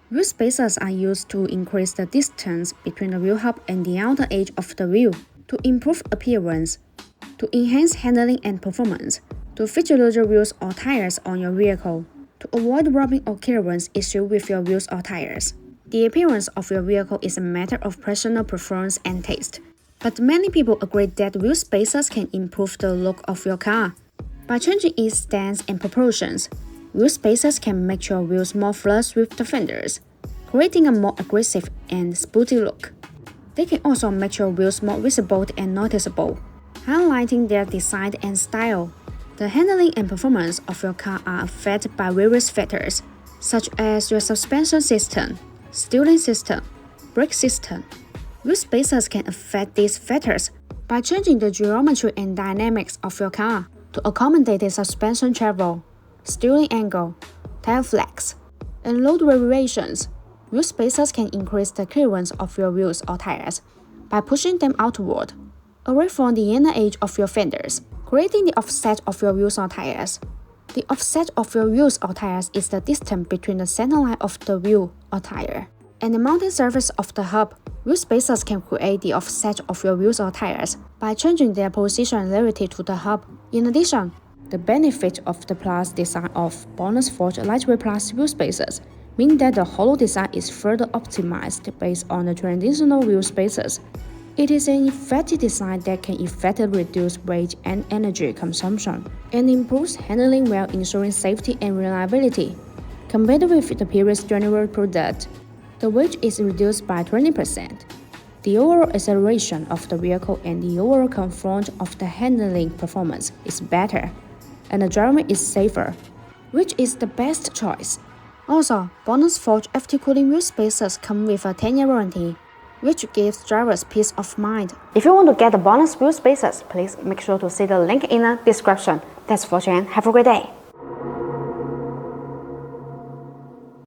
Wheel spacers are used to increase the distance between the wheel hub and the outer edge of the wheel, to improve appearance, to enhance handling and performance, to feature larger wheels or tires on your vehicle, to avoid rubbing or clearance issues with your wheels or tires. The appearance of your vehicle is a matter of personal preference and taste, but many people agree that wheel spacers can improve the look of your car. By changing its stance and proportions, wheel spacers can make your wheels more flush with the fenders, creating a more aggressive and sporty look. They can also make your wheels more visible and noticeable, highlighting their design and style. The handling and performance of your car are affected by various factors, such as your suspension system, steering system, brake system. Wheel spacers can affect these factors by changing the geometry and dynamics of your car to accommodate the suspension travel, steering angle, tire flex, and load variations. Wheel spacers can increase the clearance of your wheels or tires by pushing them outward, away from the inner edge of your fenders, creating the offset of your wheels or tires. The offset of your wheels or tires is the distance between the center line of the wheel or tire and the mounting surface of the hub. Wheel spacers can create the offset of your wheels or tires by changing their position relative to the hub. In addition, the benefit of the plus design of BONOSS Forged lightweight plus wheel spacers mean that the hollow design is further optimized based on the traditional wheel spacers. It is an effective design that can effectively reduce weight and energy consumption and improves handling while ensuring safety and reliability. Compared with the previous general product, the weight is reduced by 20%. The overall acceleration of the vehicle and the overall comfort of the handling performance is better, and the driving is safer, which is the best choice. Also, BONOSS Forged FT cooling wheel spacers come with a 10-year warranty, which gives drivers peace of mind. If you want to get the BONOSS wheel spacers, please make sure to see the link in the description. That's for Jen. Have a great day.